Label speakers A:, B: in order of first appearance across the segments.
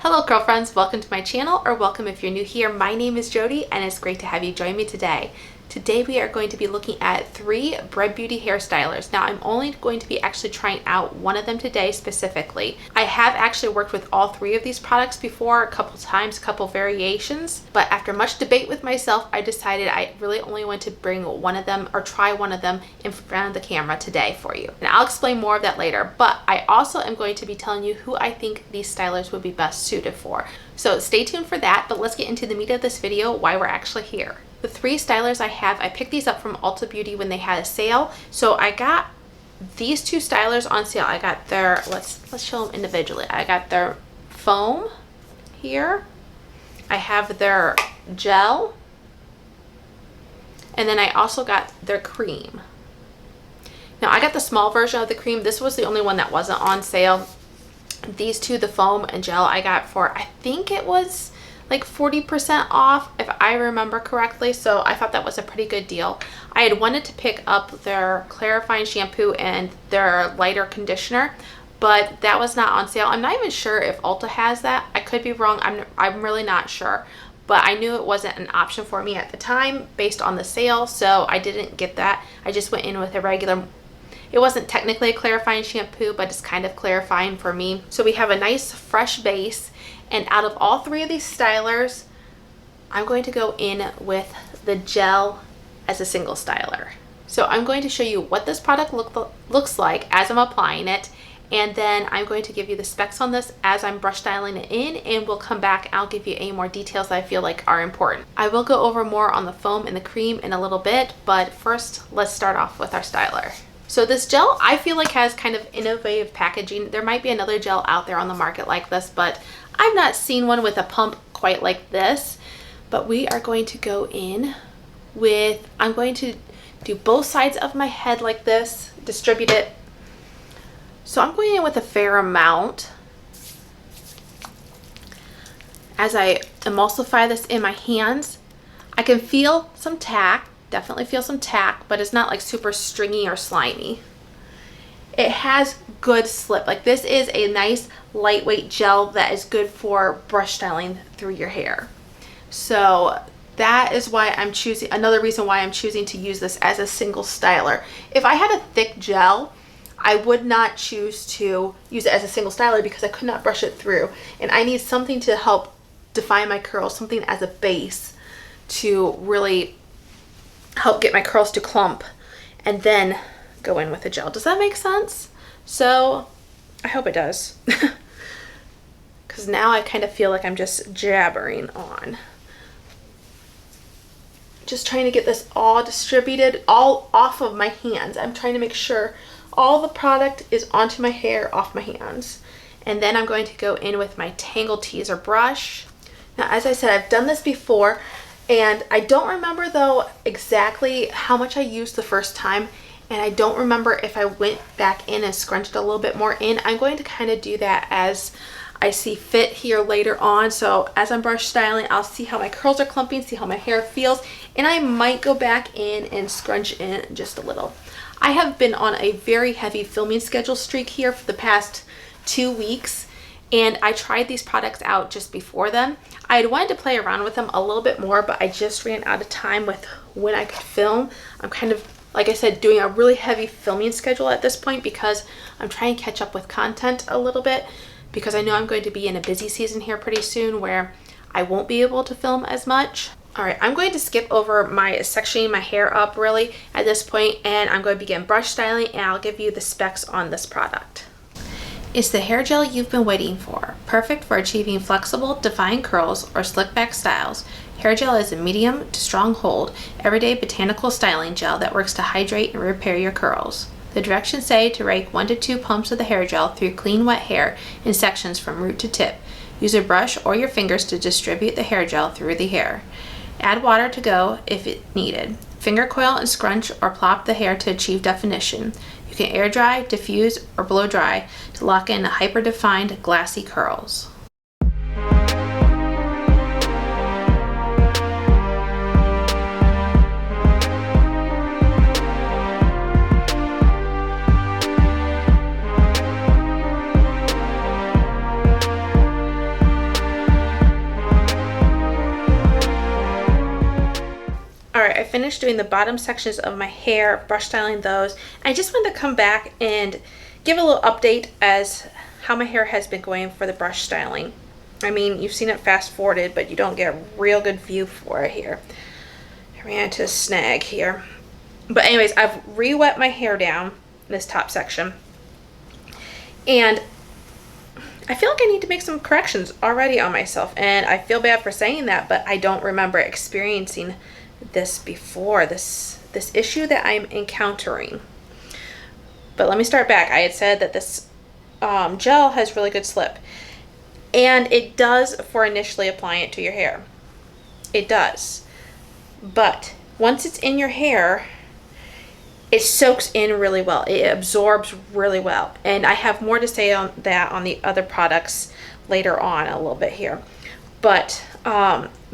A: Hello girlfriends, welcome to my channel, or welcome if you're new here. My name is Jody and it's great to have you join me today. Today we are going to be looking at 3 Bread Beauty hairstylers. Now I'm only going to be actually trying out one of them today specifically. I have actually worked with all 3 of these products before, a couple times, a couple variations, but after much debate with myself, I decided I really only want to bring one of them or try one of them in front of the camera today for you. And I'll explain more of that later, but I also am going to be telling you who I think these stylers would be best suited for. So stay tuned for that, but let's get into the meat of this video, why we're actually here. The 3 stylers I have, I picked these up from Ulta Beauty when they had a sale. So I got these 2 stylers on sale. I got their, let's show them individually. I got their foam here. I have their gel. And then I also got their cream. Now I got the small version of the cream. This was the only one that wasn't on sale. These 2, the foam and gel, I got for, I think it was like 40% off if I remember correctly, so I thought that was a pretty good deal. I had wanted to pick up their clarifying shampoo and their lighter conditioner, but that was not on sale. I'm not even sure if Ulta has that. I could be wrong. I'm really not sure, but I knew it wasn't an option for me at the time based on the sale, so I didn't get that. I just went in with a regular. It wasn't technically a clarifying shampoo, but it's kind of clarifying for me. So we have a nice fresh base. And out of all 3 of these stylers, I'm going to go in with the gel as a single styler. So I'm going to show you what this product looks like as I'm applying it. And then I'm going to give you the specs on this as I'm brush styling it in, and we'll come back and I'll give you any more details that I feel like are important. I will go over more on the foam and the cream in a little bit, but first let's start off with our styler. So this gel I feel like has kind of innovative packaging. There might be another gel out there on the market like this, but I've not seen one with a pump quite like this. But we are going to go in with, I'm going to do both sides of my head like this, distribute it. So I'm going in with a fair amount as I emulsify this in my hands. I can feel some tack. Definitely feel some tack, but it's not like super stringy or slimy. It has good slip. Like, this is a nice lightweight gel that is good for brush styling through your hair. So that is why I'm choosing, another reason why I'm choosing to use this as a single styler. If I had a thick gel, I would not choose to use it as a single styler because I could not brush it through. And I need something to help define my curls, something as a base to really help get my curls to clump, and then go in with the gel. Does that make sense? So I hope it does. Because now I kind of feel like I'm just jabbering on. Just trying to get this all distributed, all off of my hands. I'm trying to make sure all the product is onto my hair, off my hands. And then I'm going to go in with my Tangle Teezer brush. Now, as I said, I've done this before, and I don't remember though exactly how much I used the first time, and I don't remember if I went back in and scrunched a little bit more in. I'm going to kind of do that as I see fit here later on. So as I'm brush styling, I'll see how my curls are clumping, see how my hair feels, and I might go back in and scrunch in just a little. I have been on a very heavy filming schedule streak here for the past 2 weeks, and I tried these products out just before them. I had wanted to play around with them a little bit more, but I just ran out of time with when I could film. I'm kind of, like I said, doing a really heavy filming schedule at this point because I'm trying to catch up with content a little bit, because I know I'm going to be in a busy season here pretty soon where I won't be able to film as much. All right, I'm going to skip over my sectioning my hair up really at this point, and I'm going to begin brush styling, and I'll give you the specs on this product. It's the hair gel you've been waiting for, perfect for achieving flexible, defined curls or slick back styles. Hair gel is a medium to strong hold, everyday botanical styling gel that works to hydrate and repair your curls. The directions say to rake 1 to 2 pumps of the hair gel through clean wet hair in sections from root to tip. Use a brush or your fingers to distribute the hair gel through the hair. Add water to go if needed. Finger coil and scrunch or plop the hair to achieve definition. You can air dry, diffuse, or blow dry to lock in hyper-defined, glassy curls. finished doing the bottom sections of my hair, brush styling those. I just wanted to come back and give a little update as how my hair has been going for the brush styling. I mean, you've seen it fast forwarded, but you don't get a real good view for it here. I ran into a snag here. But anyways, I've re-wet my hair down, this top section. And I feel like I need to make some corrections already on myself. And I feel bad for saying that, but I don't remember experiencing this before, this issue that I'm encountering. But let me start back. I had said that this gel has really good slip. And it does for initially applying it to your hair. It does. But once it's in your hair, it soaks in really well. It absorbs really well. And I have more to say on that on the other products later on a little bit here. But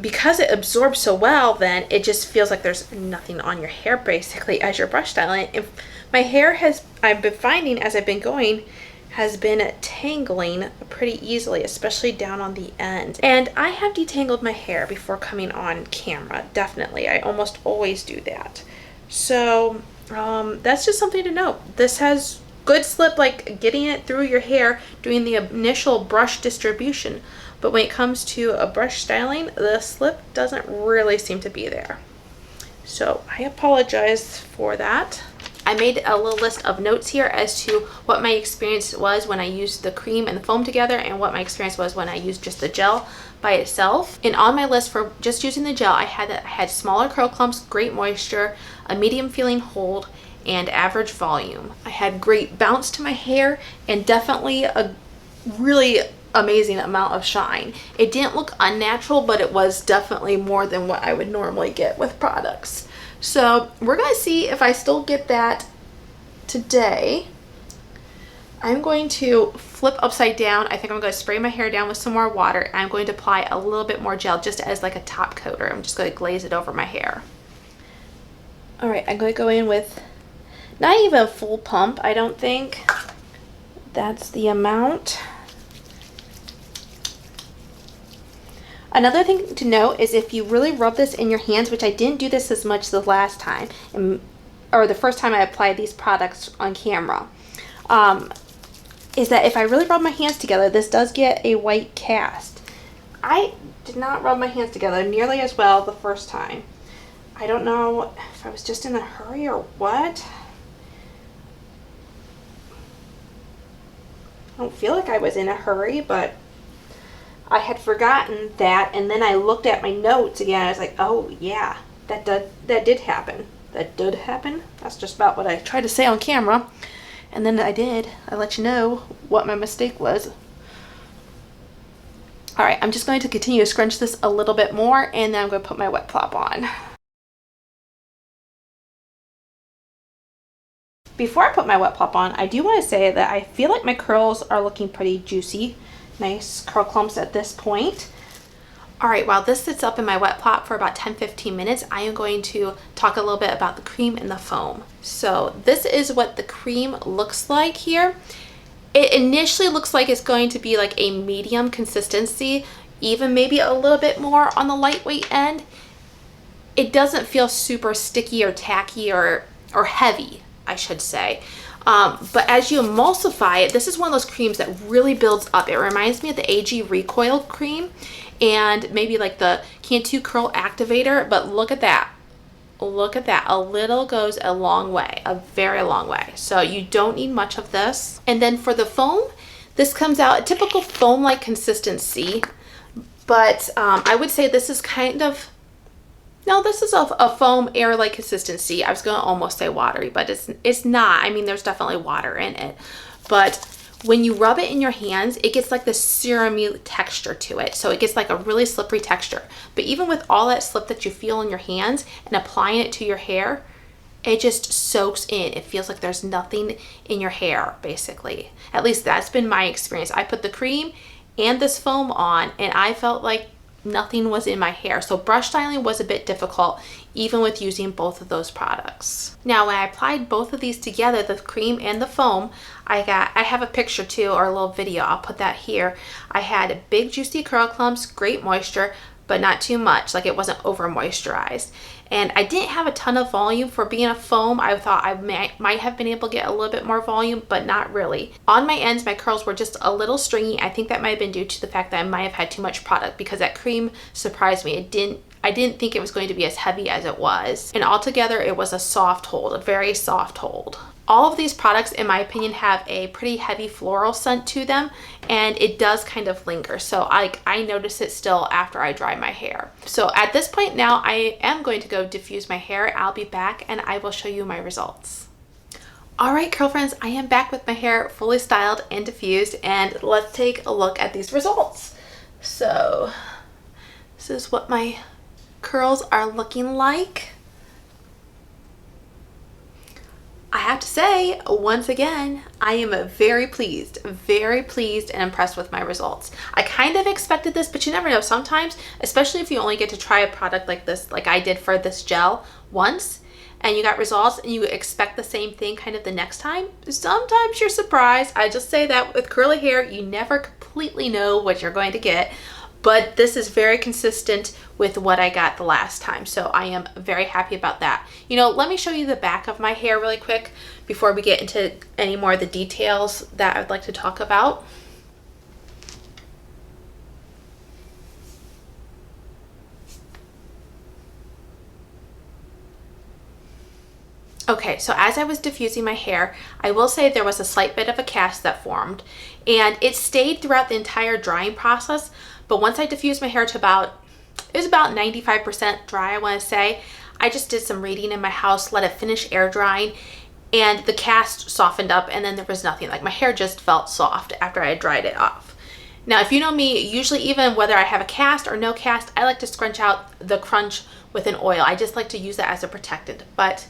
A: because it absorbs so well, then it just feels like there's nothing on your hair basically as you're brush styling. If my hair I've been finding as I've been going, has been tangling pretty easily, especially down on the end. And I have detangled my hair before coming on camera, definitely. I almost always do that. So that's just something to note. This has good slip, like getting it through your hair, doing the initial brush distribution. But when it comes to a brush styling, the slip doesn't really seem to be there. So I apologize for that. I made a little list of notes here as to what my experience was when I used the cream and the foam together and what my experience was when I used just the gel by itself. And on my list for just using the gel, I had smaller curl clumps, great moisture, a medium feeling hold, and average volume. I had great bounce to my hair and definitely a really amazing amount of shine. It didn't look unnatural, but it was definitely more than what I would normally get with products. So we're going to see if I still get that today. I'm going to flip upside down. I think I'm going to spray my hair down with some more water. I'm going to apply a little bit more gel just as like a top coater. I'm just going to glaze it over my hair. All right, I'm going to go in with not even a full pump, I don't think. That's the amount. Another thing to note is if you really rub this in your hands, which I didn't do this as much the last time, or the first time I applied these products on camera, is that if I really rub my hands together, this does get a white cast. I did not rub my hands together nearly as well the first time. I don't know if I was just in a hurry or what. I don't feel like I was in a hurry, but I had forgotten that, and then I looked at my notes again. I was like, oh yeah, that did happen. That did happen. That's just about what I tried to say on camera. And then I let you know what my mistake was. All right, I'm just going to continue to scrunch this a little bit more, and then I'm going to put my wet plop on. Before I put my wet plop on, I do want to say that I feel like my curls are looking pretty juicy. Nice curl clumps at this point. All right, while this sits up in my wet plop for about 10-15 minutes, I am going to talk a little bit about the cream and the foam. So this is what the cream looks like here. It initially looks like it's going to be like a medium consistency, even maybe a little bit more on the lightweight end. It doesn't feel super sticky or tacky or heavy, I should say. But as you emulsify it, this is one of those creams that really builds up. It reminds me of the AG Recoil cream and maybe like the Cantu Curl Activator, but look at that. Look at that. A little goes a long way, a very long way. So you don't need much of this. And then for the foam, this comes out a typical foam-like consistency, but I would say this is kind of, no, this is a foam air-like consistency. I was going to almost say watery, but it's not. I mean, there's definitely water in it. But when you rub it in your hands, it gets like this serum-y texture to it. So it gets like a really slippery texture. But even with all that slip that you feel in your hands and applying it to your hair, it just soaks in. It feels like there's nothing in your hair, basically. At least that's been my experience. I put the cream and this foam on, and I felt like nothing was in my hair. So brush styling was a bit difficult even with using both of those products. Now when I applied both of these together, the cream and the foam, I have a picture too, or a little video, I'll put that here. I had big juicy curl clumps, great moisture, but not too much. Like it wasn't over moisturized. And I didn't have a ton of volume for being a foam. I thought I might have been able to get a little bit more volume, but not really. On my ends, my curls were just a little stringy. I think that might have been due to the fact that I might have had too much product, because that cream surprised me. I didn't think it was going to be as heavy as it was. And altogether, it was a soft hold, a very soft hold. All of these products, in my opinion, have a pretty heavy floral scent to them, and it does kind of linger. So I notice it still after I dry my hair. So at this point now, I am going to go diffuse my hair. I'll be back and I will show you my results. All right, curl friends, I am back with my hair fully styled and diffused, and let's take a look at these results. So this is what my curls are looking like. I have to say, once again, I am very pleased and impressed with my results. I kind of expected this, but you never know. Sometimes, especially if you only get to try a product like this, like I did for this gel once, and you got results and you expect the same thing kind of the next time, sometimes you're surprised. I just say that with curly hair, you never completely know what you're going to get. But this is very consistent with what I got the last time. So I am very happy about that. You know, let me show you the back of my hair really quick before we get into any more of the details that I'd like to talk about. Okay, so as I was diffusing my hair, I will say there was a slight bit of a cast that formed, and it stayed throughout the entire drying process. But once I diffused my hair to it was about 95% dry, I want to say, I just did some reading in my house, let it finish air drying, and the cast softened up, and then there was nothing. Like my hair just felt soft after I had dried it off. Now, if you know me, usually even whether I have a cast or no cast, I like to scrunch out the crunch with an oil. I just like to use that as a protectant. But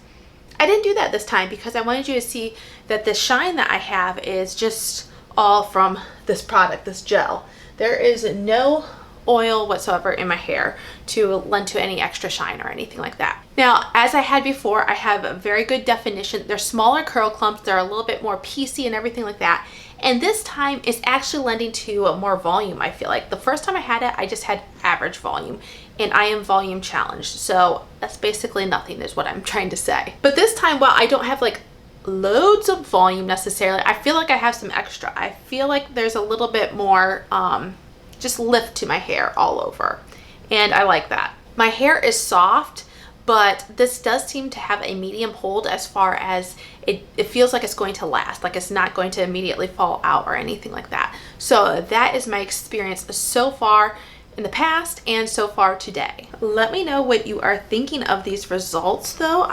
A: I didn't do that this time because I wanted you to see that the shine that I have is just all from this product, this gel. There is no oil whatsoever in my hair to lend to any extra shine or anything like that. Now, as I had before, I have a very good definition. They're smaller curl clumps. They're a little bit more piecey and everything like that. And this time it's actually lending to more volume, I feel like. The first time I had it, I just had average volume, and I am volume challenged. So that's basically nothing is what I'm trying to say. But this time, while I don't have like loads of volume necessarily, I feel like I have some extra. I feel like there's a little bit more just lift to my hair all over, and I like that. My hair is soft, but this does seem to have a medium hold as far as it feels like it's going to last, like it's not going to immediately fall out or anything like that. So that is my experience so far in the past and so far today. Let me know what you are thinking of these results though.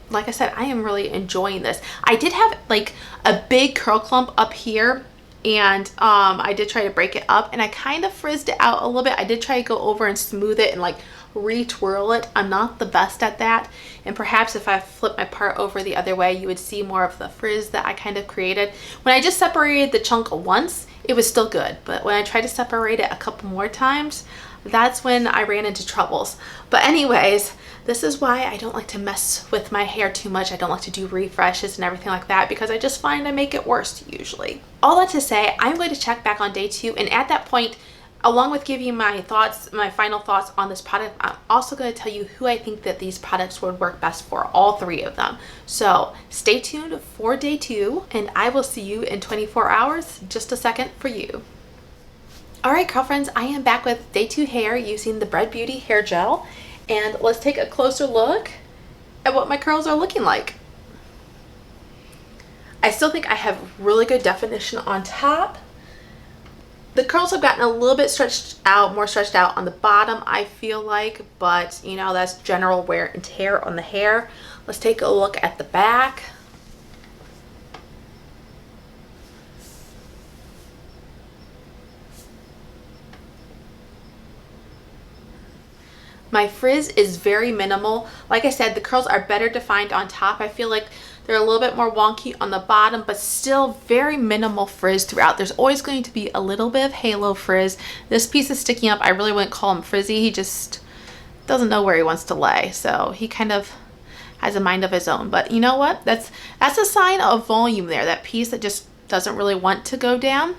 A: Like I said, I am really enjoying this. I did have like a big curl clump up here, and I did try to break it up, and I kind of frizzed it out a little bit. I did try to go over and smooth it and like re-twirl it. I'm not the best at that, and perhaps if I flip my part over the other way, you would see more of the frizz that I kind of created. When I just separated the chunk once, it was still good, but when I tried to separate it a couple more times, that's when I ran into troubles. But anyways, this is why I don't like to mess with my hair too much. I don't like to do refreshes and everything like that, because I just find I make it worse usually. All that to say, I'm going to check back on day 2, and at that point, along with giving you my thoughts, my final thoughts on this product, I'm also going to tell you who I think that these products would work best for, all 3 of them. So stay tuned for day 2, and I will see you in 24 hours. Just a second for you. All right, girlfriends, I am back with day 2 hair using the Bread Beauty hair gel, and let's take a closer look at what my curls are looking like. I still think I have really good definition on top. The curls have gotten a little bit stretched out, more stretched out on the bottom, I feel like, but you know, that's general wear and tear on the hair. Let's take a look at the back. My frizz is very minimal. Like I said, the curls are better defined on top. I feel like they're a little bit more wonky on the bottom, but still very minimal frizz throughout. There's always going to be a little bit of halo frizz. This piece is sticking up. I really wouldn't call him frizzy. He just doesn't know where he wants to lay. So he kind of has a mind of his own. But you know what? That's a sign of volume there. That piece that just doesn't really want to go down.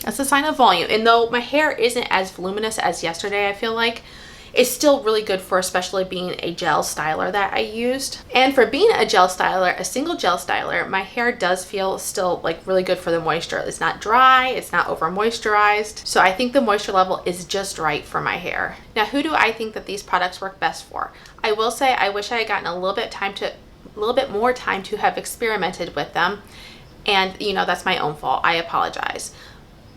A: That's a sign of volume. And though my hair isn't as voluminous as yesterday, I feel like, it's still really good for especially being a gel styler that I used. And for being a gel styler, a single gel styler, my hair does feel still like really good for the moisture. It's not dry, it's not over moisturized. So I think the moisture level is just right for my hair. Now, who do I think that these products work best for? I will say I wish I had gotten a little bit more time to have experimented with them. And you know, that's my own fault. I apologize.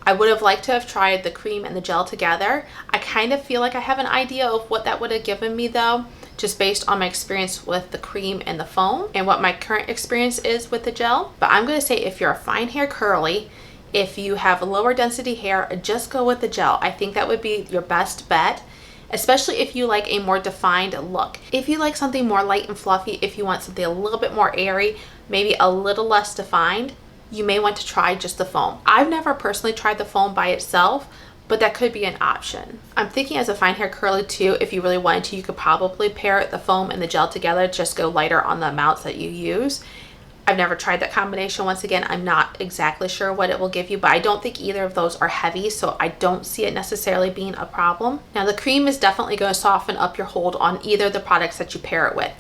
A: I would have liked to have tried the cream and the gel together. I kind of feel like I have an idea of what that would have given me though, just based on my experience with the cream and the foam and what my current experience is with the gel. But I'm going to say if you're a fine hair curly, if you have lower density hair, just go with the gel. I think that would be your best bet, especially if you like a more defined look. If you like something more light and fluffy, if you want something a little bit more airy, maybe a little less defined, you may want to try just the foam. I've never personally tried the foam by itself, but that could be an option. I'm thinking as a fine hair curly too, if you really wanted to, you could probably pair the foam and the gel together, just go lighter on the amounts that you use. I've never tried that combination. Once again, I'm not exactly sure what it will give you, but I don't think either of those are heavy, so I don't see it necessarily being a problem. Now, the cream is definitely going to soften up your hold on either of the products that you pair it with.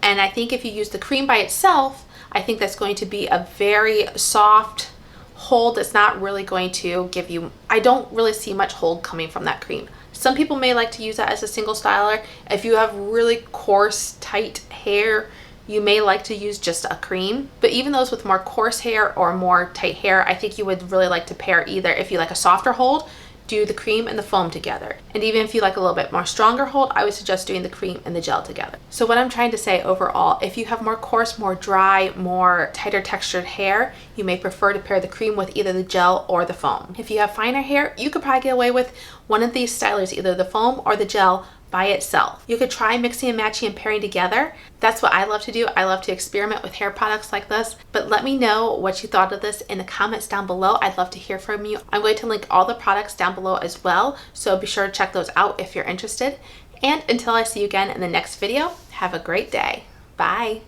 A: And I think if you use the cream by itself, I think that's going to be a very soft hold that's not really going to give you, I don't really see much hold coming from that cream. Some people may like to use that as a single styler. If you have really coarse, tight hair, you may like to use just a cream. But even those with more coarse hair or more tight hair, I think you would really like to pair either. If you like a softer hold, do the cream and the foam together. And even if you like a little bit more stronger hold, I would suggest doing the cream and the gel together. So what I'm trying to say overall, if you have more coarse, more dry, more tighter textured hair, you may prefer to pair the cream with either the gel or the foam. If you have finer hair, you could probably get away with one of these stylers, either the foam or the gel, by itself. You could try mixing and matching and pairing together. That's what I love to do. I love to experiment with hair products like this. But let me know what you thought of this in the comments down below. I'd love to hear from you. I'm going to link all the products down below as well, so be sure to check those out if you're interested. And until I see you again in the next video, have a great day. Bye.